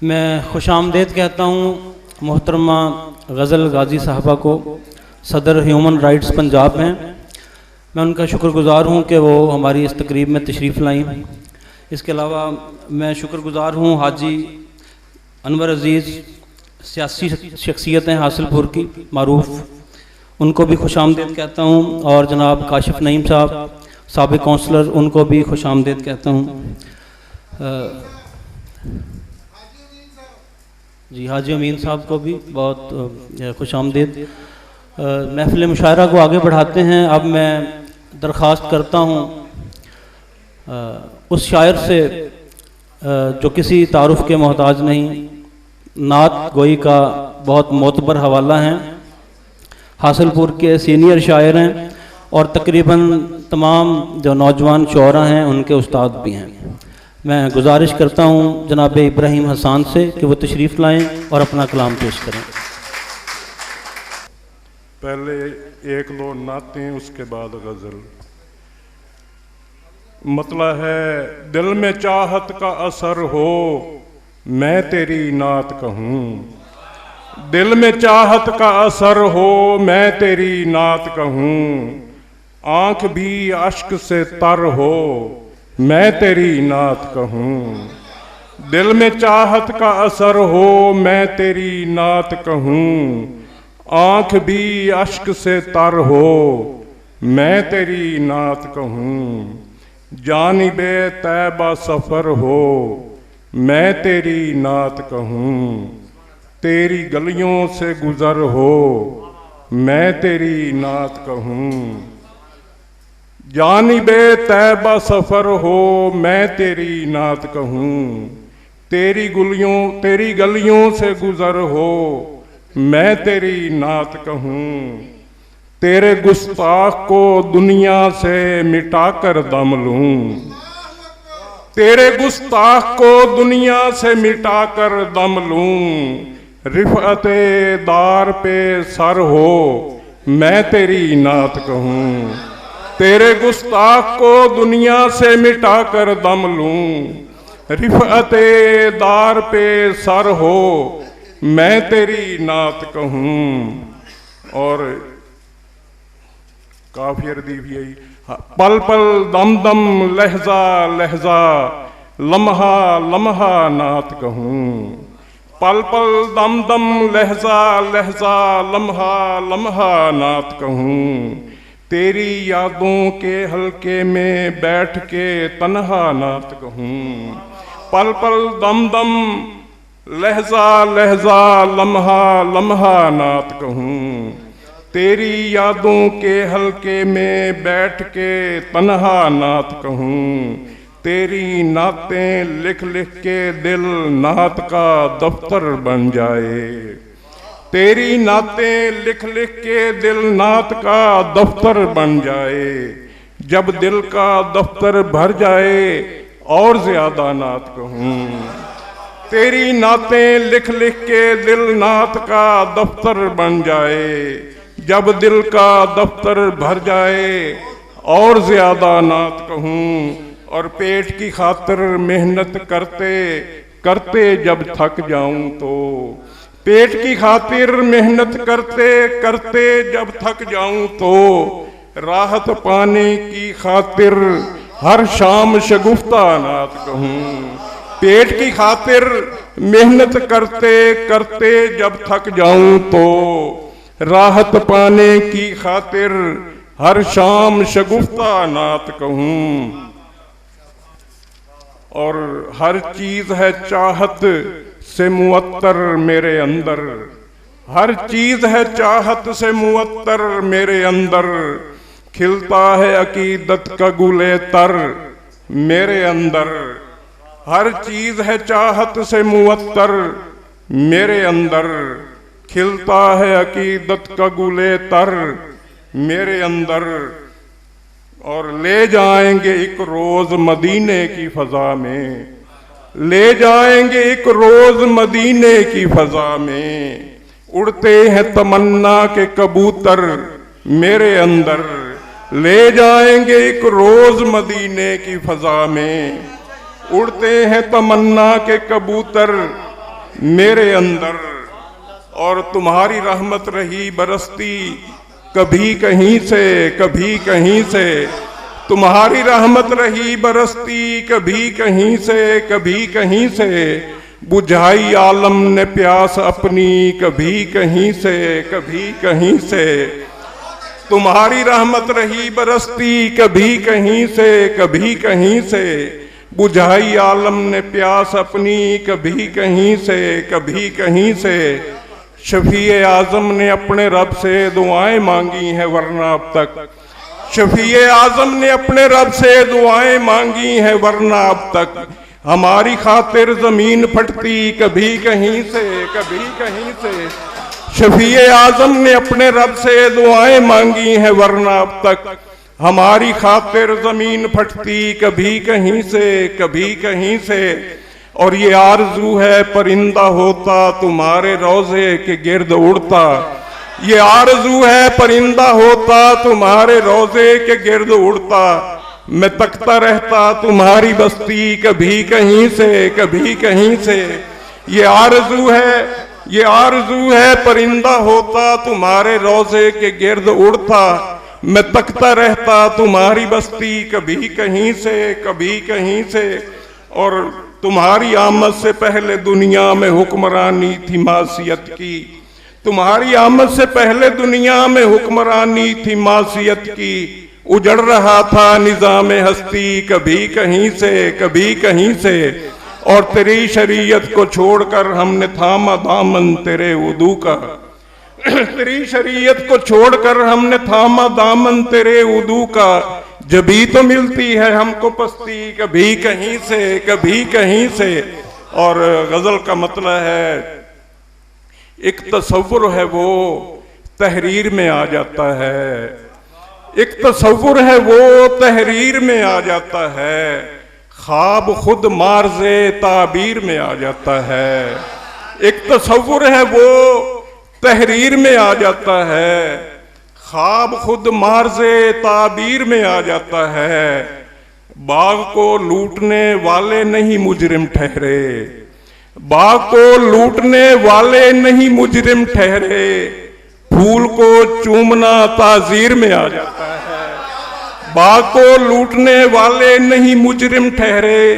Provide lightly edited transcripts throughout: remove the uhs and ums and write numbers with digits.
मैं खुशामदेद कहता हूँ मोहतरमा गज़ल गाज़ी साहबा को, सदर ह्यूमन राइट्स पंजाब हैं। मैं उनका शुक्रगुज़ार हूँ कि वो हमारी इस तकरीब में तशरीफ़ लाई। इसके अलावा मैं शुक्रगुज़ार हूँ हाजी अनवर अज़ीज़, सियासी शख्सियत हैं हासिलपुर की मारूफ, उनको भी खुशामदेद कहता हूँ। और जनाब काशिफ नईम साहब साबिक़ कौंसलर, उनको भी खुशामदेद कहता हूँ। जी हाजी अमीन साहब को भी बहुत खुशामदीद। महफ़िल मुशायरा को आगे बढ़ाते हैं। अब मैं दरख्वास्त करता हूँ उस शायर से जो किसी तारुफ़ के मोहताज नहीं, नात गोई का बहुत मोतबर हवाला हैं, हासिलपुर के सीनियर शायर हैं और तकरीबन तमाम जो नौजवान शोरा हैं उनके उस्ताद भी हैं। मैं गुजारिश करता हूँ जनाब इब्राहिम हसन से कि वो तशरीफ़ लाएं और अपना कलाम पेश करें। पहले एक दो नातें, उसके बाद गज़ल। मतलब है दिल में चाहत का असर हो, मैं तेरी नात कहूँ। दिल में चाहत का असर हो, मैं तेरी नात कहूँ। आँख भी अश्क से तर हो, मैं तेरी नात कहूँ। दिल में चाहत का असर हो, मैं तेरी नात कहूँ। आँख भी अश्क से तर हो, मैं तेरी नात कहूँ। जानिबे तैबा सफ़र हो, मैं तेरी नात कहूँ। तेरी गलियों से गुज़र हो, मैं तेरी नात कहूँ। जानिबे तैबा सफ़र हो, मैं तेरी नात कहूँ। तेरी गलियों से गुज़र हो, मैं तेरी नात कहूँ। तेरे गुस्ताख को दुनिया से मिटा कर दम लूँ। तेरे गुस्ताख को दुनिया से मिटा कर दम लूँ। रिफ़अते दार पे सर हो, मैं तेरी नात कहूँ। तेरे गुस्ताख को दुनिया से मिटा कर दम लूँ। रिफ़अते दार पे सर हो, मैं तेरी नात कहूँ। और काफ़ी अर्दी भी यही, पल पल दम दम लहजा लहजा, लम्हा लम्हा नात कहूँ। पल पल दम दम लहजा लहजा, लम्हा लम्हा नात कहूँ। तेरी यादों के हल्के में बैठ के तन्हा नात कहूँ। पल पल दम दम लहजा लहजा, लम्हा लम्हा नात कहूँ। तेरी यादों के हल्के में बैठ के तन्हा नात कहूँ। तेरी नातें लिख लिख के दिल नात का दफ्तर बन जाए। तेरी नातें लिख लिख के दिल नात का दफ्तर बन जाए। जब दिल का दफ्तर भर जाए और ज़्यादा नात कहूँ। तेरी नातें लिख लिख के दिल नात का दफ्तर बन जाए। जब दिल का दफ्तर भर जाए और ज़्यादा नात कहूँ। और पेट की खातिर मेहनत करते करते जब थक जाऊँ तो, पेट की खातिर मेहनत करते करते जब थक जाऊँ तो, राहत पाने की खातिर हर शाम शगुफ्ता नात कहूँ। पेट की खातिर मेहनत करते करते जब थक जाऊँ तो, राहत पाने की खातिर हर शाम शगुफ्ता नात कहूँ। और हर चीज़ है चाहत से मुअत्तर मेरे अंदर। हर चीज़ है चाहत से मुअत्तर मेरे अंदर। खिलता है अकीदत का गुले तर मेरे अंदर। हर चीज़ है चाहत से मुअत्तर मेरे अंदर। खिलता है अकीदत का गुले तर मेरे अंदर। और ले जाएंगे एक रोज़ मदीने की फ़ज़ा में, ले जाएंगे एक रोज़ मदीने की फ़ज़ा में। उड़ते हैं तमन्ना के कबूतर मेरे अंदर। ले जाएंगे एक रोज़ मदीने की फ़ज़ा में। उड़ते हैं तमन्ना के कबूतर मेरे अंदर, और तुम्हारी रहमत रही बरसती कभी कहीं से कभी कहीं से। तुम्हारी रहमत रही बरसती कभी कहीं से कभी कहीं से, बुझाई आलम ने प्यास अपनी कभी कहीं से कभी कहीं से। तुम्हारी रहमत रही बरसती कभी कहीं से कभी कहीं से, बुझाई आलम ने प्यास अपनी कभी कहीं से कभी कहीं से। शफीए आजम ने अपने रब से दुआएं मांगी हैं वरना अब तक। शफीए आजम ने अपने रब से दुआएं मांगी हैं वरना अब तक। हमारी खातिर जमीन फटती कभी कहीं से कभी कहीं से। शफीए आजम ने अपने रब से दुआएं मांगी हैं वरना अब तक। हमारी खातिर जमीन फटती कभी कहीं से कभी कहीं से। और ये आरजू है परिंदा होता तुम्हारे रोजे के गिर्द उड़ता। ये आरजू है परिंदा होता तुम्हारे रोजे के गिर्द उड़ता। मैं तकता रहता तुम्हारी बस्ती कभी कहीं से कभी कहीं से। ये आरजू है परिंदा होता तुम्हारे रोजे के गिर्द उड़ता। मैं तकता रहता तुम्हारी बस्ती कभी कहीं से कभी कहीं से। और तुम्हारी आमद से पहले दुनिया में हुक्मरानी थी मासियत की। तुम्हारी आमद से पहले दुनिया में हुक्मरानी थी मासियत की। उजड़ रहा था निजाम हस्ती कभी कहीं से कभी कहीं से। और तेरी शरीयत को छोड़कर हमने थामा दामन तेरे वुदू का। तेरी शरीयत को छोड़कर हमने थामा दामन तेरे वुदू का। जभी तो मिलती है हमको पस्ती कभी कहीं से कभी कहीं से। और गजल का मतलब है एक तसव्वुर है वो तहरीर में आ जाता है। एक तसव्वुर है वो तहरीर में आ जाता है। ख्वाब खुद मार्ज़े ताबीर में आ जाता है। एक तसव्वुर है वो तहरीर में आ जाता है। ख्वाब खुद मार्ज़े ताबीर में आ जाता है। बाग को लूटने वाले नहीं मुजरिम ठहरे। बाग को लूटने वाले नहीं मुजरिम ठहरे। फूल को चूमना ताजीर में आ जाता है। बाग को लूटने वाले नहीं मुजरिम ठहरे।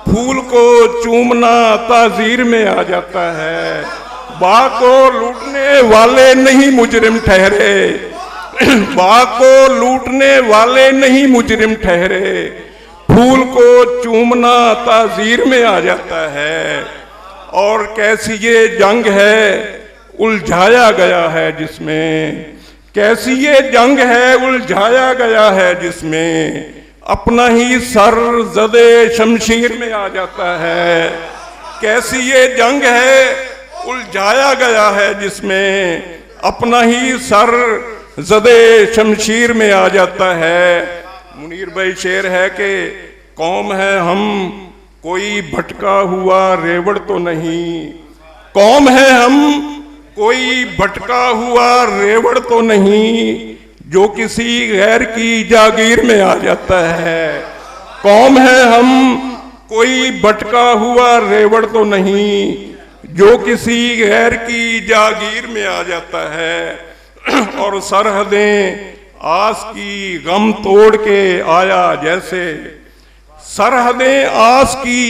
फूल को चूमना ताजीर में आ जाता है। बाग को लूटने वाले नहीं मुजरिम ठहरे। बाग को लूटने वाले नहीं मुजरिम ठहरे। फूल को चूमना ताजीर में आ जाता है। और कैसी ये जंग है उलझाया गया है जिसमें। कैसी ये जंग है उलझाया गया है जिसमें। अपना ही सर ज़दे शमशीर में आ जाता है। कैसी ये जंग है उलझाया गया है जिसमें। अपना ही सर ज़दे शमशीर में आ जाता है। मुनीर भाई शेर है कि कौम है हम कोई भटका हुआ रेवड़ तो नहीं। कौम है हम कोई भटका हुआ रेवड़ तो नहीं, जो किसी गैर की जागीर में आ जाता है। कौम है हम कोई भटका हुआ रेवड़ तो नहीं, जो किसी गैर की जागीर में आ जाता है। और सरहदें आस की गम तोड़ के आया जैसे। सरहदें आस की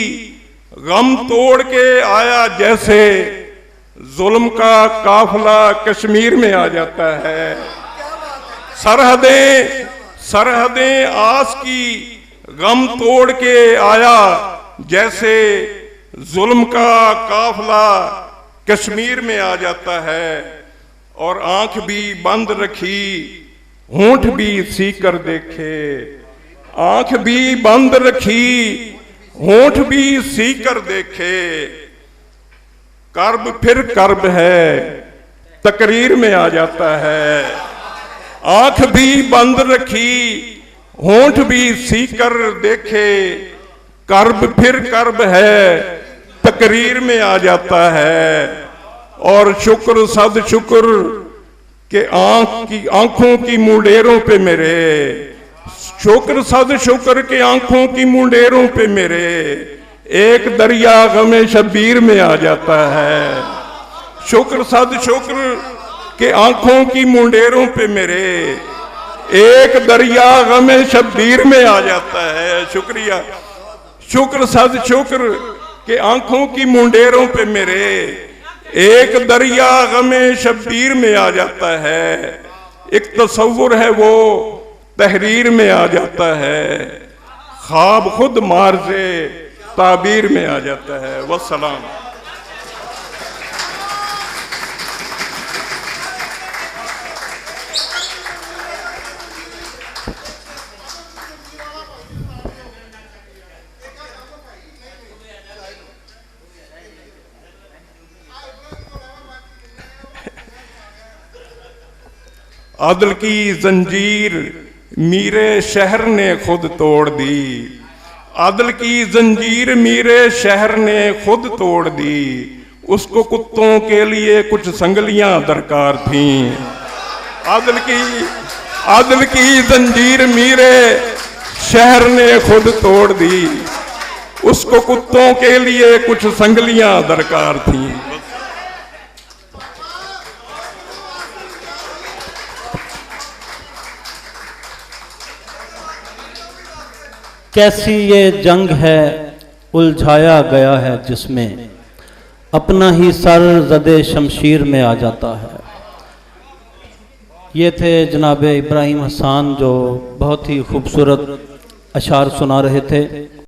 गम तोड़ के आया जैसे। जुल्म का काफिला कश्मीर में आ जाता है। सरहदें आस की गम तोड़ के आया जैसे। जुल्म का काफिला कश्मीर में आ जाता है। और आंख भी बंद रखी होंठ भी सी कर देखे। आंख भी बंद रखी होंठ भी सी कर देखे। कर्ब फिर कर्ब है तकरीर में आ जाता है। आंख भी बंद रखी होंठ भी सी कर देखे। कर्ब फिर कर्ब है तकरीर में आ जाता है। और शुक्र सद शुक्र के आंखों की मुंडेरों पे मेरे। शुक्र सद शुक्र के आंखों की मुंडेरों पे मेरे। एक दरिया गमे शब्बीर में आ जाता है। शुक्र सद शुक्र के आंखों की मुंडेरों पे मेरे, एक दरिया गमे शब्बीर में आ जाता है। शुक्रिया। शुक्र सद शुक्र के आंखों की मुंडेरों पे मेरे, एक दरिया गमे शब्बीर में आ जाता है। एक तसव्वुर है वो तहरीर में आ जाता है, ख्वाब खुद मार्ज़े ताबीर में आ जाता है। वस्सलाम। आदल की जंजीर मीरे शहर ने खुद तोड़ दी, आदल की जंजीर मीरे शहर ने खुद तोड़ दी। उसको कुत्तों के लिए कुछ संगलियां दरकार थीं। आदल की जंजीर मीरे शहर ने खुद तोड़ दी, उसको कुत्तों के लिए कुछ संगलियां दरकार थीं। कैसी ये जंग है उलझाया गया है जिसमें, अपना ही सर ज़दे शमशीर में आ जाता है। ये थे जनाब इब्राहिम हसन जो बहुत ही खूबसूरत अशार सुना रहे थे।